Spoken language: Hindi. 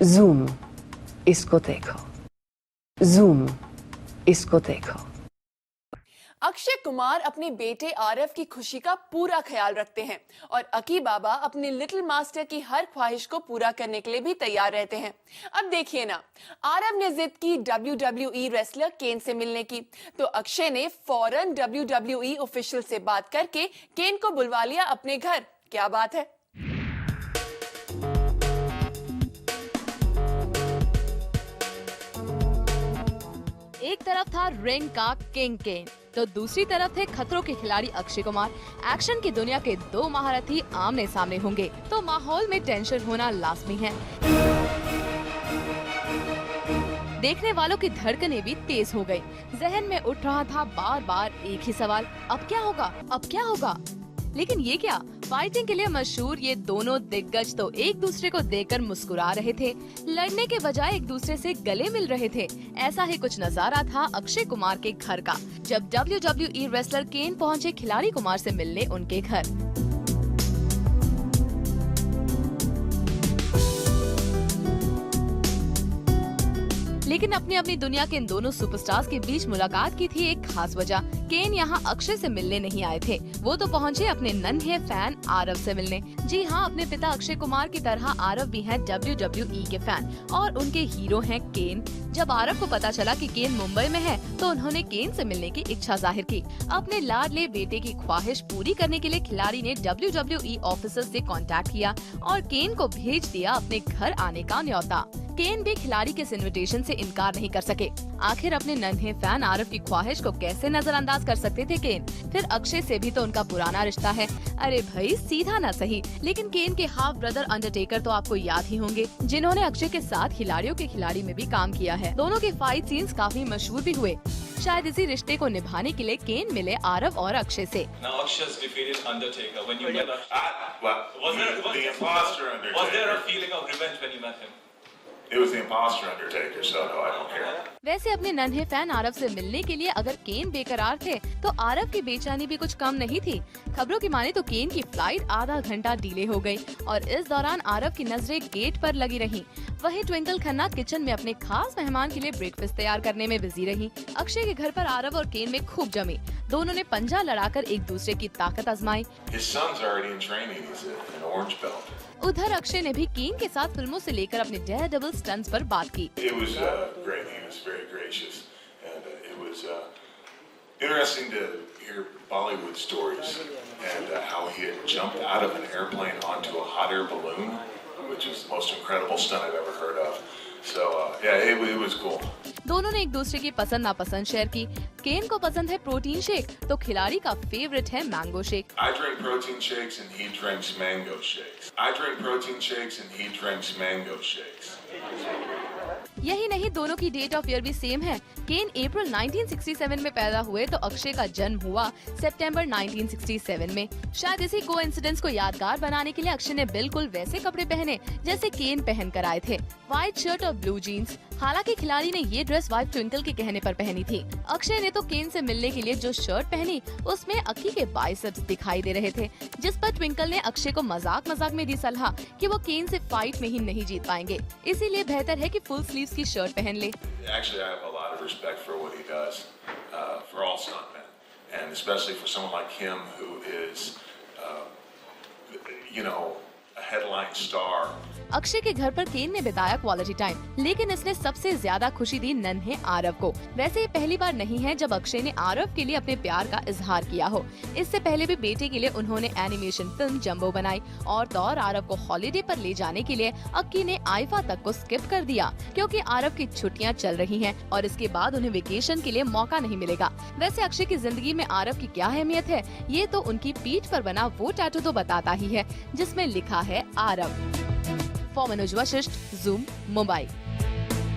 जूम, इसको देखो। जूम, इसको देखो। अक्षय कुमार अपने बेटे आरव की खुशी का पूरा ख्याल रखते हैं और अकी बाबा अपने लिटिल मास्टर की हर ख्वाहिश को पूरा करने के लिए भी तैयार रहते हैं। अब देखिए ना, आरव ने जिद की WWE रेसलर केन से मिलने की, तो अक्षय ने फौरन WWE ऑफिशियल से बात करके केन को बुलवा लिया अपने घर। क्या बात है। एक तरफ था रिंग का किंग केन, तो दूसरी तरफ थे खतरों के खिलाड़ी अक्षय कुमार। एक्शन की दुनिया के दो महारथी आमने सामने होंगे तो माहौल में टेंशन होना लाजमी है। देखने वालों की धड़कनें भी तेज हो गई। जहन में उठ रहा था बार बार एक ही सवाल, अब क्या होगा, अब क्या होगा। लेकिन ये क्या, फाइटिंग के लिए मशहूर ये दोनों दिग्गज तो एक दूसरे को देखकर मुस्कुरा रहे थे, लड़ने के बजाय एक दूसरे से गले मिल रहे थे। ऐसा ही कुछ नजारा था अक्षय कुमार के घर का, जब WWE रेसलर केन पहुंचे खिलाड़ी कुमार से मिलने उनके घर। लेकिन अपनी अपनी दुनिया के इन दोनों सुपरस्टार्स के बीच मुलाकात की थी एक खास वजह। केन यहाँ अक्षय से मिलने नहीं आए थे, वो तो पहुँचे अपने नन्हे फैन आरव से मिलने। जी हाँ, अपने पिता अक्षय कुमार की तरह आरव भी हैं WWE के फैन और उनके हीरो हैं केन। जब आरव को पता चला कि केन मुंबई में है, तो उन्होंने केन से मिलने की इच्छा जाहिर की। अपने लाडले बेटे की ख्वाहिश पूरी करने के लिए खिलाड़ी ने WWE ऑफिसर से कांटेक्ट किया और केन को भेज दिया अपने घर आने का न्योता। केन भी खिलाड़ी के इस इन्विटेशन से इनकार नहीं कर सके। आखिर अपने नन्हे फैन आरव की ख्वाहिश को कैसे नजरअंदाज कर सकते थे केन। फिर अक्षय से भी तो उनका पुराना रिश्ता है। अरे भाई, सीधा ना सही, लेकिन केन के हाफ ब्रदर अंडरटेकर तो आपको याद ही होंगे, जिन्होंने अक्षय के साथ खिलाड़ियों के खिलाड़ी में भी काम किया है। दोनों के फाइट सीन्स काफी मशहूर भी हुए। शायद इसी रिश्ते को निभाने के लिए केन मिले आरव और अक्षय से। वैसे अपने नन्हे फैन आरव से मिलने के लिए अगर केन बेकरार थे, तो आरव की बेचैनी भी कुछ कम नहीं थी। खबरों की माने तो केन की फ्लाइट आधा घंटा डिले हो गई और इस दौरान आरव की नजरें गेट पर लगी रहीं। वहीं ट्विंकल खन्ना किचन में अपने खास मेहमान के लिए ब्रेकफास्ट तैयार करने में बिजी रही। अक्षय के घर पर आरव और केन में खूब जमी। दोनों ने पंजा लड़ाकर एक दूसरे की ताकत आजमाई। उधर अक्षय ने भी केन के साथ फिल्मों से लेकर अपने डेयरडेविल स्टंट्स पर बात की। Interesting to hear Bollywood stories and how he had jumped out of an airplane onto a hot air balloon, which is the most incredible stunt I've ever heard of. So yeah, it was cool. दोनों ने एक दूसरे की पसंद नापसंद शेयर की। केन को पसंद है प्रोटीन शेक, तो खिलाड़ी का फेवरेट है mango shake. I drink protein shakes and he drinks mango shakes. I drink protein shakes and he drinks mango shakes. यही नहीं, दोनों की डेट ऑफ ईयर भी सेम है। केन अप्रैल 1967 में पैदा हुए तो अक्षय का जन्म हुआ सितंबर 1967 में। शायद इसी कोइंसिडेंस को यादगार बनाने के लिए अक्षय ने बिल्कुल वैसे कपड़े पहने जैसे केन पहन कर आए थे, व्हाइट शर्ट और ब्लू जीन्स। हालांकि खिलाड़ी ने ये ड्रेस वाइफ ट्विंकल के कहने पर पहनी थी। अक्षय ने तो केन से मिलने के लिए जो शर्ट पहनी, उसमें अक्की के बाइसेप्स दिखाई दे रहे थे, जिस पर ट्विंकल ने अक्षय को मजाक मजाक में दी सलाह कि वो केन से फाइट में ही नहीं जीत पाएंगे, इसीलिए बेहतर है कि फुल स्लीव्स की शर्ट पहन ले। Actually, I have a lot of respect for what he does, for all stuntmen, and especially for someone like him who is, a headline star. Akshay के घर पर केन ने बिताया क्वालिटी टाइम, लेकिन इसने सबसे ज्यादा खुशी दी नन्हे आरव को। वैसे ये पहली बार नहीं है जब अक्षय ने आरव के लिए अपने प्यार का इजहार किया हो। इससे पहले भी बेटे के लिए उन्होंने एनिमेशन फिल्म जंबो बनाई और तो और आरव को हॉलिडे पर ले जाने के लिए अक्की ने आईफा तक को स्किप कर दिया, क्योंकि आरव की छुट्टियां चल रही हैं और इसके बाद उन्हें वेकेशन के लिए मौका नहीं मिलेगा। वैसे अक्षय की जिंदगी में आरव की क्या अहमियत है, ये तो उनकी पीठ पर बना वो टैटू तो बताता ही है, जिसमें लिखा है आरव। For Manoj Vashishtha, Zoom, Mumbai.